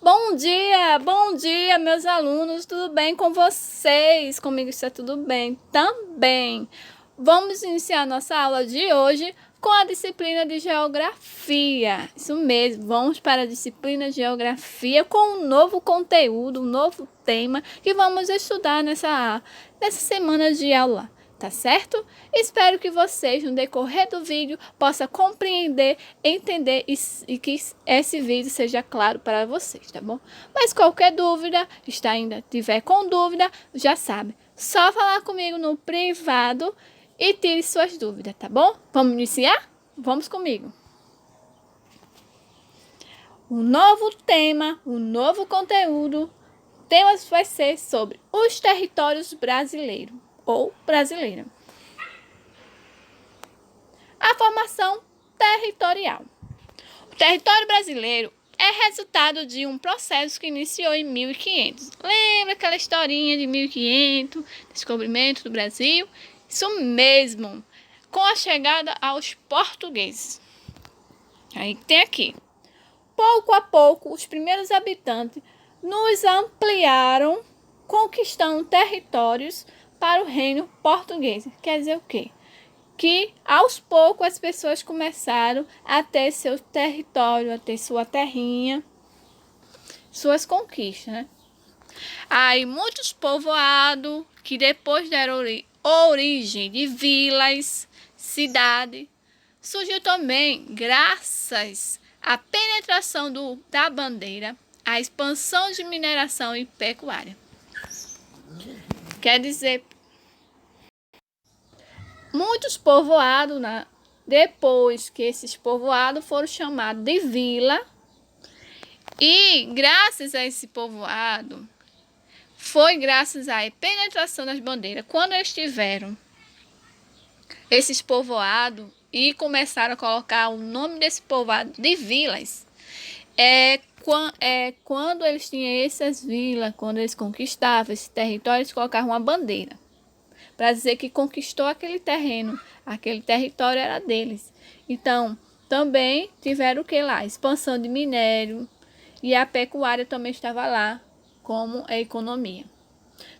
Bom dia, meus alunos, tudo bem com vocês? Comigo está tudo bem também. Vamos iniciar nossa aula de hoje com a disciplina de Geografia. Isso mesmo, vamos para a disciplina de Geografia com um novo conteúdo, um novo tema que vamos estudar nessa semana de aula. Tá certo? Espero que vocês, no decorrer do vídeo, possam compreender, entender e que esse vídeo seja claro para vocês, tá bom? Mas qualquer dúvida, tiver com dúvida, já sabe. Só falar comigo no privado e tire suas dúvidas, tá bom? Vamos iniciar? Vamos comigo. Um novo tema, um novo conteúdo. O tema vai ser sobre os territórios brasileiros. Ou brasileira. A formação territorial. O território brasileiro é resultado de um processo que iniciou em 1500. Lembra aquela historinha de 1500, descobrimento do Brasil? Isso mesmo, com a chegada aos portugueses. Aí tem aqui. Pouco a pouco, os primeiros habitantes nos ampliaram, conquistando territórios para o reino português. Quer dizer o quê? Que aos poucos as pessoas começaram a ter seu território, a ter sua terrinha, suas conquistas, né? Aí muitos povoados que depois deram origem de vilas, cidade, surgiu também graças à penetração da bandeira, à expansão de mineração e pecuária. Quer dizer, muitos povoados, depois que esses povoados foram chamados de vila, e graças a esse povoado, foi graças à penetração das bandeiras, quando eles tiveram esses povoados e começaram a colocar o nome desse povoado de vilas, quando eles tinham essas vilas, quando eles conquistavam esse território, eles colocavam uma bandeira para dizer que conquistou aquele terreno, aquele território era deles. Então, também tiveram o que lá? Expansão de minério, e a pecuária também estava lá, como a economia.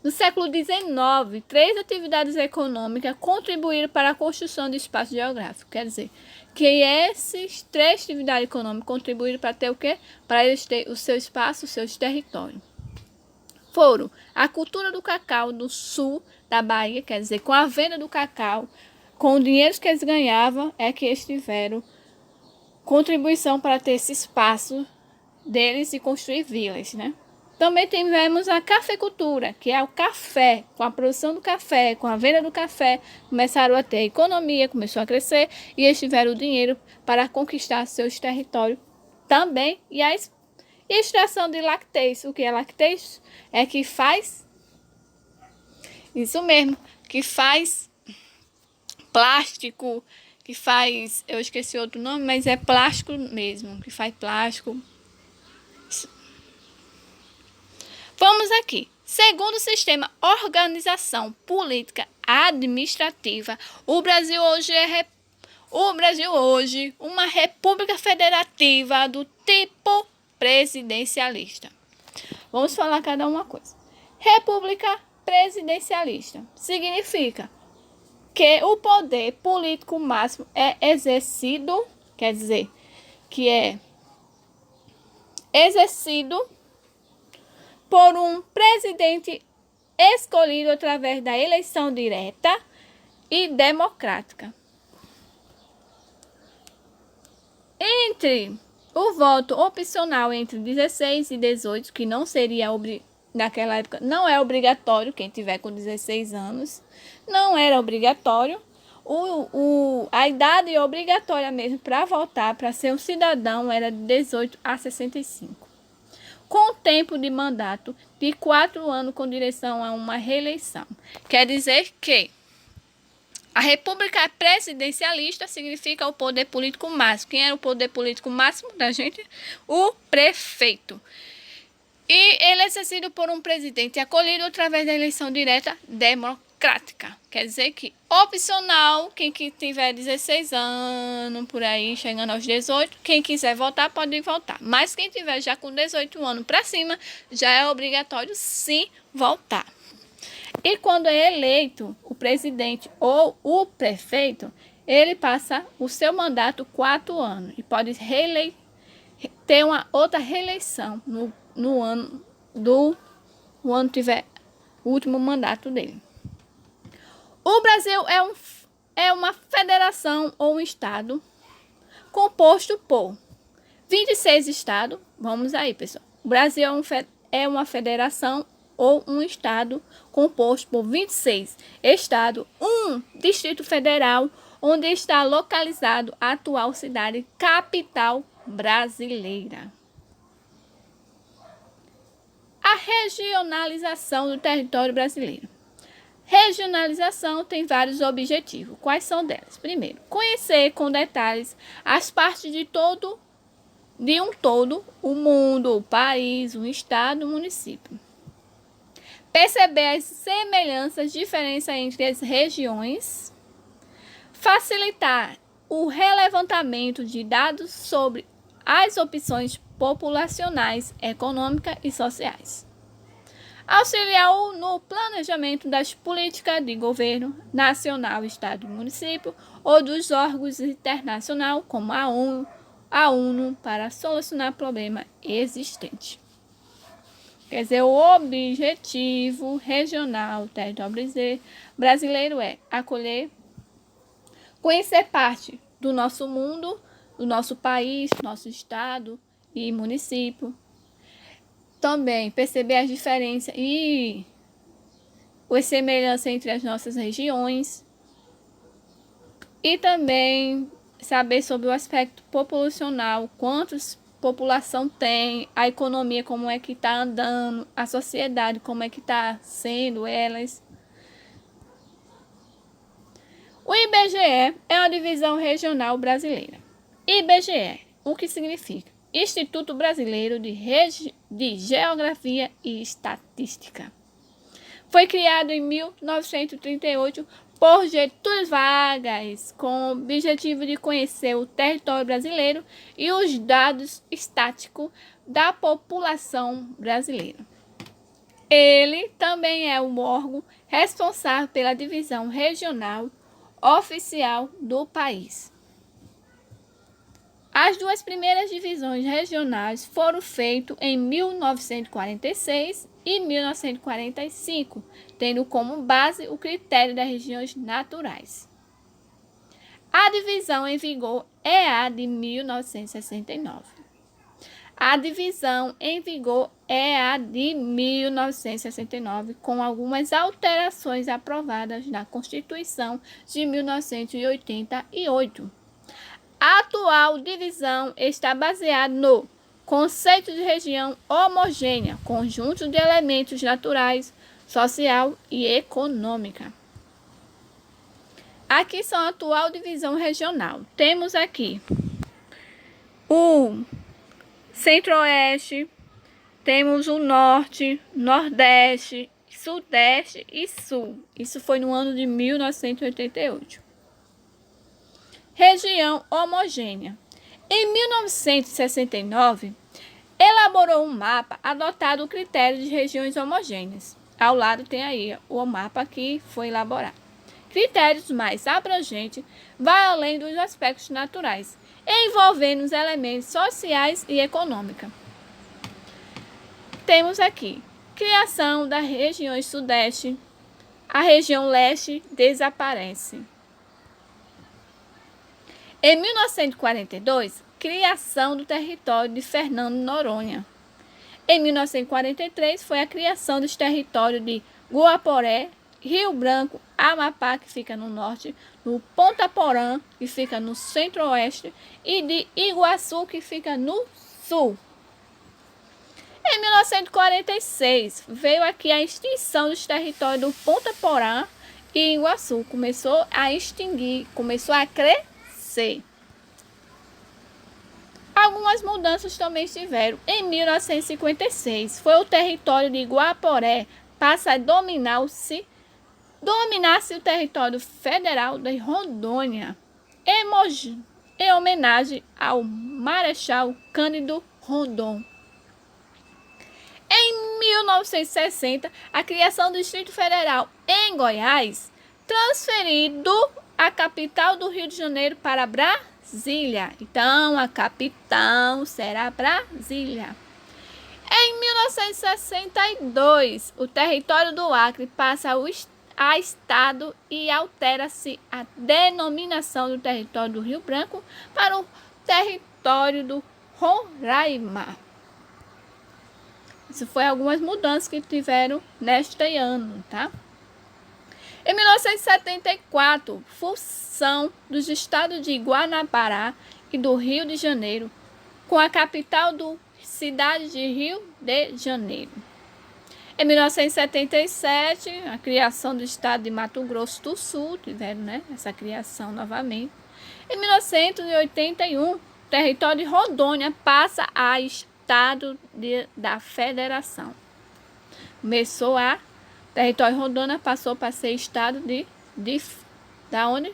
No século XIX, 3 atividades econômicas contribuíram para a construção de espaço geográfico. Quer dizer, que essas 3 atividades econômicas contribuíram para ter o quê? Para eles terem o seu espaço, o seu território. Foram a cultura do cacau do sul da Bahia, quer dizer, com a venda do cacau, com o dinheiro que eles ganhavam, é que eles tiveram contribuição para ter esse espaço deles e construir vilas, né? Também tivemos a cafeicultura, que é o café. Com a produção do café, com a venda do café, começaram a ter a economia, começou a crescer e eles tiveram o dinheiro para conquistar seus territórios também. E a extração de lácteos. O que é lácteos? É que faz, isso mesmo, que faz plástico, que faz, eu esqueci outro nome, mas é plástico mesmo, que faz plástico. Vamos aqui. Segundo o sistema organização política administrativa, o Brasil hoje é uma república federativa do tipo presidencialista. Vamos falar cada uma coisa. República presidencialista significa que o poder político máximo é exercido, quer dizer, que é exercido por um presidente escolhido através da eleição direta e democrática. Entre o voto opcional entre 16 e 18, que não seria naquela época, não é obrigatório, quem tiver com 16 anos, não era obrigatório. A idade obrigatória mesmo para votar, para ser um cidadão, era de 18 a 65. Com tempo de mandato de 4 anos com direção a uma reeleição. Quer dizer que a república presidencialista significa o poder político máximo. Quem era o poder político máximo da gente? O prefeito. E ele é exercido por um presidente escolhido através da eleição direta democrática. Quer dizer que opcional, quem que tiver 16 anos, por aí, chegando aos 18, quem quiser votar, pode votar. Mas quem tiver já com 18 anos para cima, já é obrigatório sim votar. E quando é eleito o presidente ou o prefeito, ele passa o seu mandato 4 anos e pode ter uma outra reeleição no ano o ano tiver o último mandato dele. O Brasil é uma federação ou um estado composto por 26 estados. Vamos aí, pessoal. O Brasil é uma federação ou um estado composto por 26 estados, um distrito federal, onde está localizado a atual cidade capital brasileira. A regionalização do território brasileiro. Regionalização tem vários objetivos. Quais são delas? Primeiro, conhecer com detalhes as partes de um todo, o mundo, o país, o estado, o município. Perceber as semelhanças, diferenças entre as regiões. Facilitar o relevantamento de dados sobre as opções populacionais, econômicas e sociais. Auxiliar no planejamento das políticas de governo nacional, estado e município ou dos órgãos internacionais, como a ONU, para solucionar problemas existentes. Quer dizer, o objetivo regional territorial brasileiro é acolher, conhecer parte do nosso mundo, do nosso país, nosso estado e município. Também perceber as diferenças e as semelhanças entre as nossas regiões. E também saber sobre o aspecto populacional, quantos população tem, a economia como é que está andando, a sociedade como é que está sendo elas. O IBGE é uma divisão regional brasileira. IBGE, o que significa? Instituto Brasileiro de Geografia e Estatística. Foi criado em 1938 por Getúlio Vargas, com o objetivo de conhecer o território brasileiro e os dados estatísticos da população brasileira. Ele também é o órgão responsável pela divisão regional oficial do país. As duas primeiras divisões regionais foram feitas em 1946 e 1945, tendo como base o critério das regiões naturais. A divisão em vigor é a de 1969. A divisão em vigor é a de 1969, com algumas alterações aprovadas na Constituição de 1988. A atual divisão está baseada no conceito de região homogênea, conjunto de elementos naturais, social e econômica. Aqui são a atual divisão regional. Temos aqui o Centro-Oeste, temos o Norte, Nordeste, Sudeste e Sul. Isso foi no ano de 1988. Região homogênea. Em 1969, elaborou um mapa adotado o critério de regiões homogêneas. Ao lado tem aí o mapa que foi elaborado. Critérios mais abrangentes, vai além dos aspectos naturais, envolvendo os elementos sociais e econômicos. Temos aqui criação das regiões Sudeste, a região Leste desaparece. Em 1942, criação do território de Fernando Noronha. Em 1943, foi a criação dos territórios de Guaporé, Rio Branco, Amapá, que fica no norte, no Ponta Porã, que fica no centro-oeste, e de Iguaçu, que fica no sul. Em 1946, veio aqui a extinção dos territórios do Ponta Porã e Iguaçu. Começou a extinguir, começou a crescer. Algumas mudanças também tiveram. Em 1956, foi o território de Guaporé passa a dominar dominasse o território federal de Rondônia, em homenagem ao Marechal Cândido Rondon. Em 1960, a criação do Distrito Federal em Goiás, transferido a capital do Rio de Janeiro para Brasília. Então, a capital será Brasília. Em 1962, o território do Acre passa a Estado e altera-se a denominação do território do Rio Branco para o território do Roraima. Isso foi algumas mudanças que tiveram neste ano, tá? Em 1974, fusão dos estados de Guanabara e do Rio de Janeiro, com a capital do cidade de Rio de Janeiro. Em 1977, a criação do estado de Mato Grosso do Sul, tiveram, essa criação novamente. Em 1981, o território de Rondônia passa a estado da federação. Território de Rondônia passou para ser estado da onde?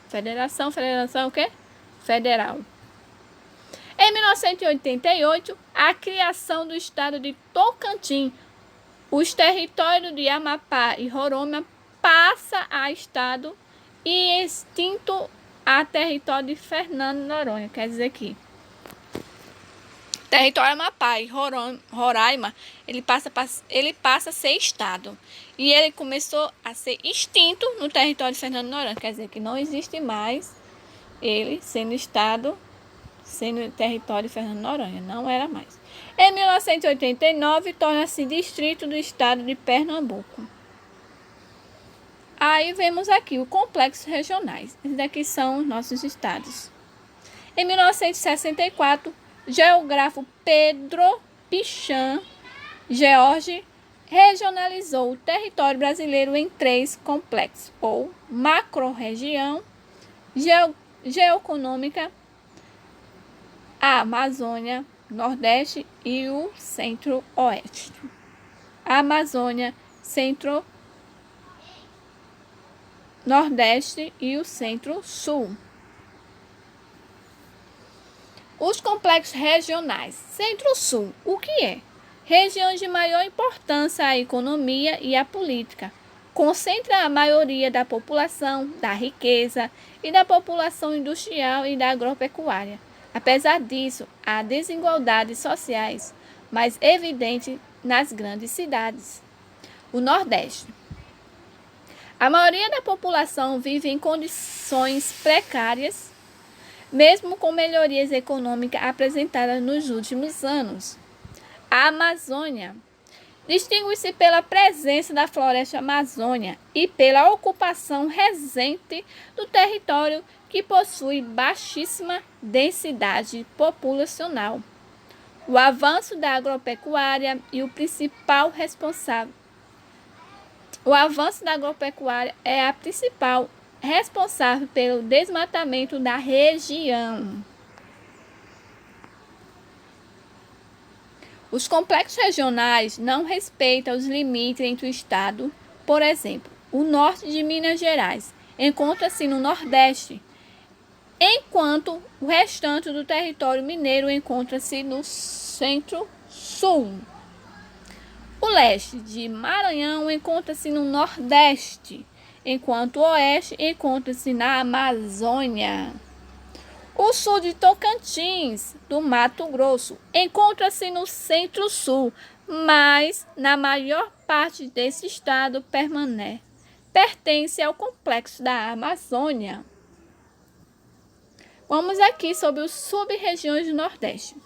Federação o quê? Federal. Em 1988, a criação do estado de Tocantins, os territórios de Amapá e Roraima passa a estado e extinto a território de Fernando de Noronha. Quer dizer que território Amapá e Roraima, ele passa a ser estado. E ele começou a ser extinto no território de Fernando de Noronha. Quer dizer que não existe mais ele sendo estado, sendo território de Fernando de Noronha. Não era mais. Em 1989, torna-se distrito do estado de Pernambuco. Aí vemos aqui o complexo regionais. Esses daqui são os nossos estados. Em 1964, geógrafo Pedro Pichon George regionalizou o território brasileiro em 3 complexos, ou macro-região geoeconômica, a Amazônia, Nordeste e o Centro-Oeste. A Amazônia, Centro-Nordeste e o Centro-Sul. Os complexos regionais. Centro-Sul, o que é? Regiões de maior importância à economia e à política. Concentra a maioria da população, da riqueza e da população industrial e da agropecuária. Apesar disso, há desigualdades sociais mais evidentes nas grandes cidades. O Nordeste. A maioria da população vive em condições precárias, mesmo com melhorias econômicas apresentadas nos últimos anos. A Amazônia distingue-se pela presença da floresta amazônica e pela ocupação recente do território que possui baixíssima densidade populacional. O avanço da agropecuária e o principal responsável. O avanço da agropecuária é a principal responsável pelo desmatamento da região. Os complexos regionais não respeitam os limites entre o estado. Por exemplo, o norte de Minas Gerais encontra-se no Nordeste, enquanto o restante do território mineiro encontra-se no Centro-Sul. O leste de Maranhão encontra-se no Nordeste, enquanto o oeste encontra-se na Amazônia. O sul de Tocantins, do Mato Grosso, encontra-se no Centro-Sul, mas na maior parte desse estado pertence ao complexo da Amazônia. Vamos aqui sobre as sub-regiões do Nordeste.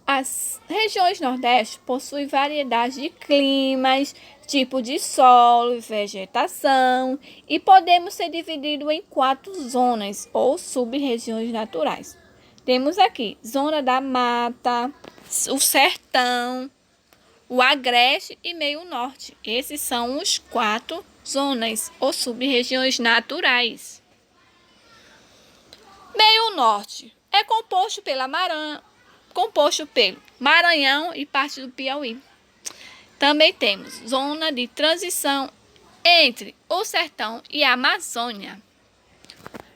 As regiões Nordeste possuem variedade de climas, tipo de solo e vegetação, e podemos ser divididos em 4 zonas ou sub-regiões naturais. Temos aqui zona da mata, o sertão, o agreste e meio norte. Esses são os 4 zonas ou sub-regiões naturais. Meio norte é composto pelo Maranhão e parte do Piauí. Também temos zona de transição entre o sertão e a Amazônia.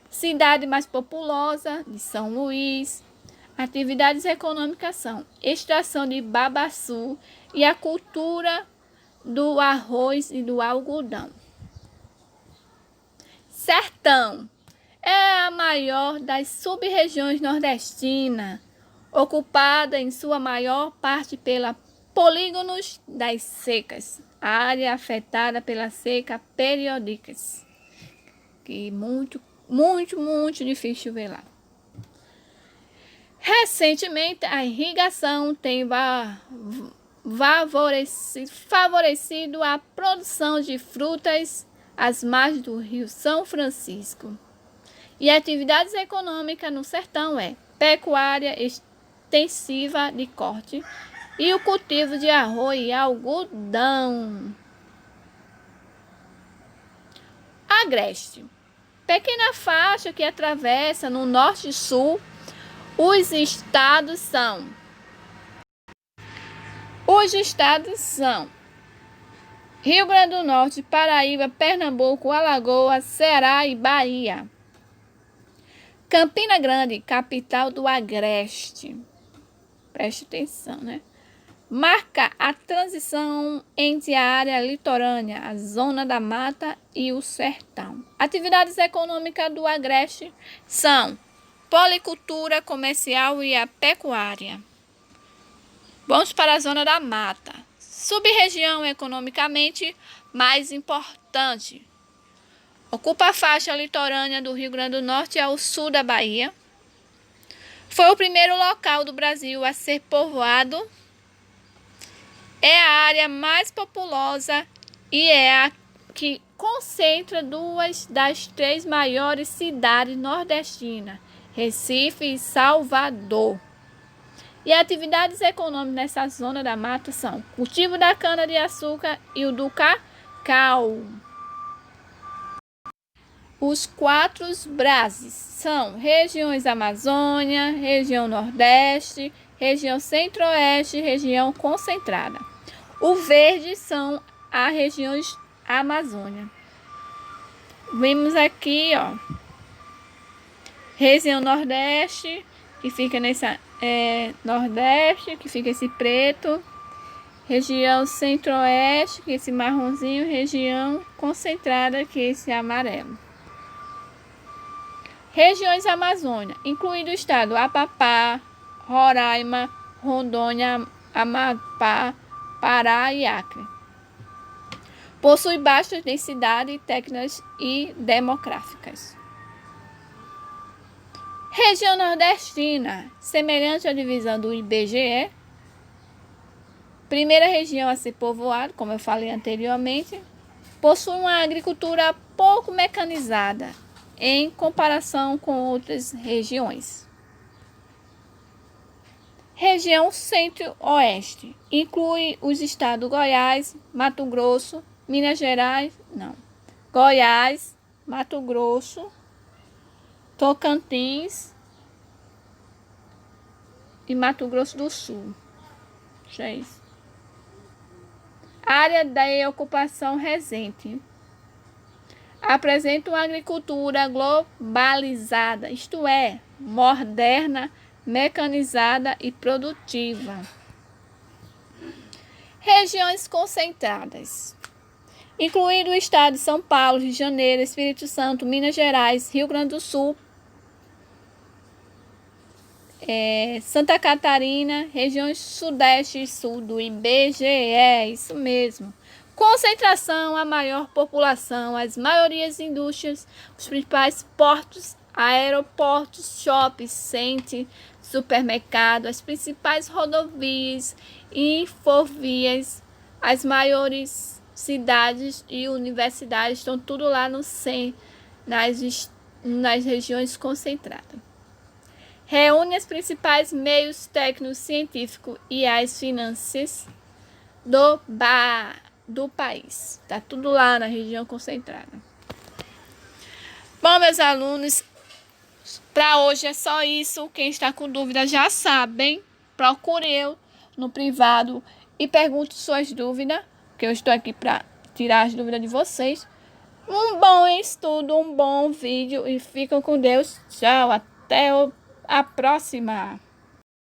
Cidade mais populosa de São Luís. Atividades econômicas são extração de babaçu e a cultura do arroz e do algodão. Sertão é a maior das sub-regiões nordestinas, ocupada em sua maior parte pela polígonos das secas, área afetada pela seca periódicas, que muito difícil ver lá. Recentemente, a irrigação tem favorecido a produção de frutas às margens do Rio São Francisco. E atividades econômicas no sertão é pecuária extensiva de corte e o cultivo de arroz e algodão. Agreste. Pequena faixa que atravessa no norte e sul. Os estados são Rio Grande do Norte, Paraíba, Pernambuco, Alagoas, Ceará e Bahia. Campina Grande, capital do Agreste. Preste atenção, né? Marca a transição entre a área litorânea, a zona da mata e o sertão. Atividades econômicas do Agreste são policultura comercial e a pecuária. Vamos para a zona da mata. Sub-região economicamente mais importante. Ocupa a faixa litorânea do Rio Grande do Norte ao sul da Bahia. Foi o primeiro local do Brasil a ser povoado. É a área mais populosa e é a que concentra duas das três maiores cidades nordestinas, Recife e Salvador. E atividades econômicas nessa zona da mata são cultivo da cana-de-açúcar e o do cacau. Os quatro Brasis são regiões Amazônia, região Nordeste, região Centro-Oeste e região concentrada. O verde são as regiões Amazônia. Vimos aqui, ó, região Nordeste, que fica nessa Nordeste, que fica esse preto. Região Centro-Oeste, que é esse marronzinho. Região concentrada, que é esse amarelo. Regiões Amazônia, incluindo o estado Amapá, Roraima, Rondônia, Amapá, Pará e Acre. Possui baixa densidade técnicas e demográficas. Região Nordestina, semelhante à divisão do IBGE, primeira região a ser povoada, como eu falei anteriormente, possui uma agricultura pouco mecanizada em comparação com outras regiões. Região Centro-Oeste inclui os estados Goiás, Mato Grosso, Minas Gerais, Goiás, Mato Grosso, Tocantins e Mato Grosso do Sul. Já é isso. Área da ocupação recente. Apresenta uma agricultura globalizada, isto é, moderna, mecanizada e produtiva. Regiões concentradas, incluindo o estado de São Paulo, Rio de Janeiro, Espírito Santo, Minas Gerais, Rio Grande do Sul, Santa Catarina, regiões Sudeste e Sul do IBGE, isso mesmo. Concentração, a maior população, as maiorias indústrias, os principais portos, aeroportos, shopping center, supermercado, as principais rodovias e infovias, as maiores cidades e universidades estão tudo lá no centro, nas regiões concentradas. Reúne os principais meios técnicos, científicos e as finanças do país. Está tudo lá na região concentrada. Bom, meus alunos, para hoje é só isso. Quem está com dúvida já sabem. Procure eu no privado e pergunte suas dúvidas, que eu estou aqui para tirar as dúvidas de vocês. Um bom estudo, um bom vídeo e ficam com Deus. Tchau, até a próxima.